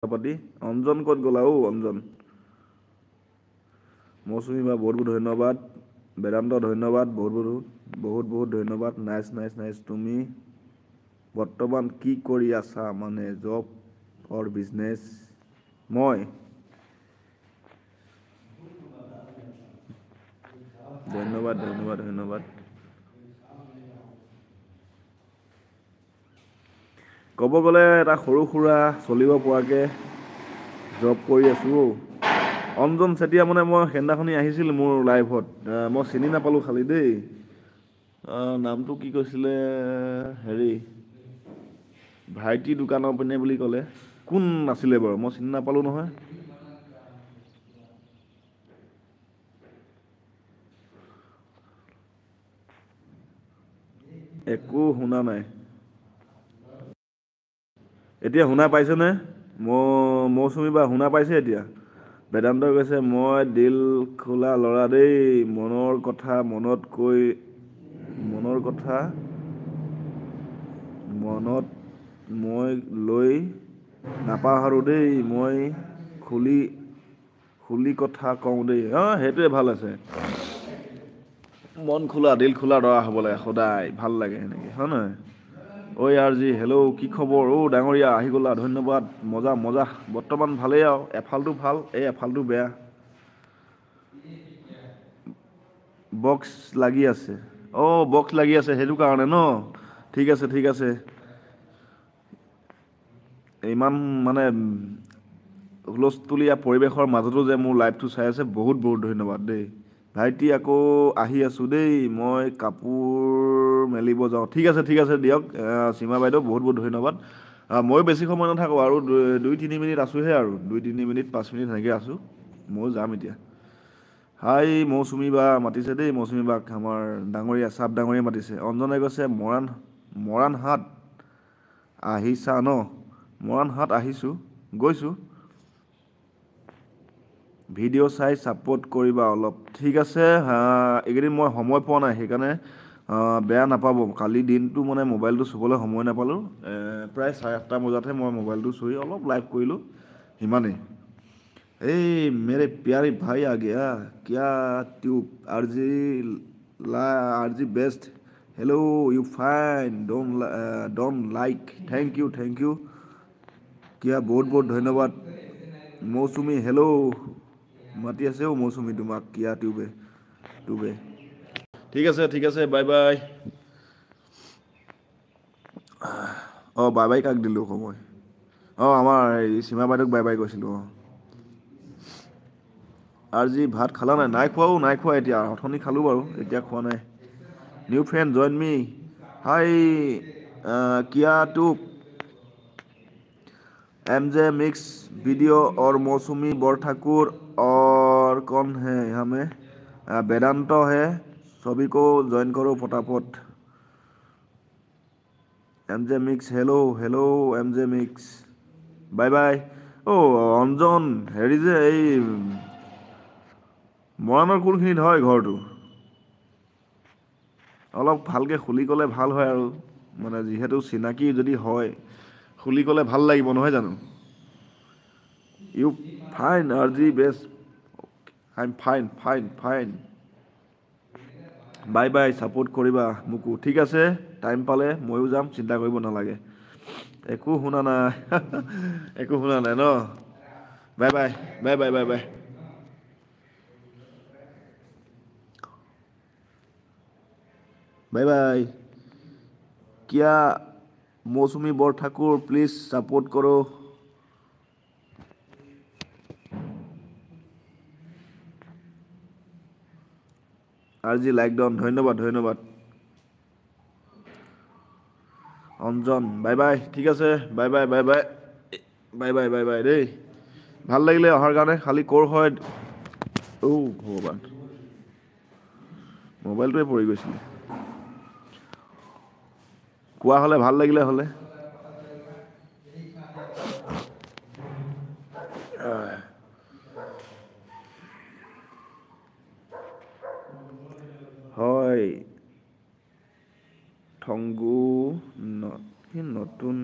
পাতি অঞ্জন ক'ত গ'লা অঞ্জন মৌচুমী বা বহুত বহুত ধন্যবাদ বেদান্ত ধন্যবাদ বহুত ধন্যবাদ নাইচ তুমি বৰ্তমান কি কৰি আছা মানে জব অৰ বিজনেছ মই ধন্যবাদ ক'ব গ'লে এটা সৰু সুৰা চলিব পৰাকে জব কৰি আছোঁ অঞ্জন চেতিয়া মানে মই সেইদিনাখনি আহিছিল মোৰ লাইফত মই চিনি নাপালোঁ খালি দেই নামটো কি কৈছিলে হেৰি ভাইটি দোকানৰ পিনে বুলি ক'লে কোন আছিলে বাৰু মই চিনি নাপালোঁ নহয় একো শুনা নাই এতিয়া শুনা পাইছেনে মৌচুমী বা শুনা পাইছে এতিয়া বেদান্তই কৈছে মই দিল খোলা ল'ৰা দেই মনৰ কথা মনত মই লৈ নাপাহৰোঁ দেই মই খুলি কথা কওঁ দেই সেইটোৱে ভাল আছে মন খোলা দিল খোলা দৰা হ'ব লাগে সদায় ভাল লাগে সেনেকে হয় নহয় ঐ আৰ জি হেল্ল' কি খবৰ ডাঙৰীয়া আহি গ'লা ধন্যবাদ মজা বৰ্তমান ভালেই আৰু এফালটো ভাল এফালটো বেয়া বক্স লাগি আছে বক্স লাগি আছে সেইটো কাৰণে ন ঠিক আছে ইমান মানে হুলস্থুলীয়া পৰিৱেশৰ মাজতো যে মোৰ লাইভটো চাই আছে বহুত ধন্যবাদ দেই ভাইটি আকৌ আহি আছোঁ দেই মই কাপোৰ মেলিব যাওঁ ঠিক আছে দিয়ক সীমা বাইদেউ বহুত ধন্যবাদ ময়ো বেছি সময় নাথাকোঁ আৰু 2-3 মিনিট আছোঁহে আৰু 2-3 মিনিট 5 মিনিট সেনেকৈ আছোঁ ময়ো যাম এতিয়া হাই মৌচুমী বা মাতিছে দেই মৌচুমী বাক আমাৰ ডাঙৰীয়া চাপ ডাঙৰীয়া মাতিছে অঞ্জনে কৈছে মৰাণ হাট আহিছা ন মৰাণ হাট আহিছোঁ গৈছোঁ ভিডিঅ' চাই ছাপোৰ্ট কৰিবা অলপ ঠিক আছে এইকেইদিন মই সময় পোৱা নাই সেইকাৰণে বেয়া নাপাব কালি দিনটো মানে মোবাইলটো চুবলৈ সময় নাপালোঁ প্ৰায় 8:30 বজাতহে মই মোবাইলটো চুই অলপ লাইভ কৰিলোঁ সিমানেই मेरे प्यारे भाई आ गया क्या ट्यूब आरजी best hello you fine don't like thank you क्या बहुत धन्यवाद मौसुमी हेलो মাতি আছে মৌচুমী তোমাক কিয়া টুবে ঠিক আছে বাই বাই বাই বাই কাক দিলোঁ সময় আমাৰ এই সীমা বাইদেউক বাই বাই কৈছিলোঁ আজি ভাত খালা নাই খোৱা এতিয়া অথনি খালোঁ বাৰু এতিয়া খোৱা নাই new friend join me hi কিয়া টুব MJ मिक्स वीडियो और मौसमी बरठाकुर और कौन है हमें वेदांत है सभी को ज्वाइन करो फटाफट MJ mix hello MJ mix bye bye Anjan হেৰি যে এই মৰাণৰ কোনখিনিত হয় ঘৰটো অলপ ভালকৈ খুলি ক'লে ভাল হয় আৰু মানে যিহেতু চিনাকি যদি হয় খুলি ক'লে ভাল লাগিব নহয় জানো ইউ ফাইন আৰজি best I am fine bye bye support কৰিবা মোকো ঠিক আছে টাইম পালে ময়ো যাম চিন্তা কৰিব নালাগে একো শুনা নাই ন বাই বাই बाय बाय क्या मौसमी बरठाकुर प्लीज सपोर्ट करो आरजी लाइक डाउन धन्यवाद অঞ্জন বাই বাই ঠিক আছে বাই বাই দেই ভাল লাগিলে অহাৰ কাৰণে খালি ক'ৰ হয় ভগৱান মোবাইলটোৱে পৰি গৈছিলে কোৱা হ'লে ভাল লাগিলে হ'লে হয় ঠংগু নতুন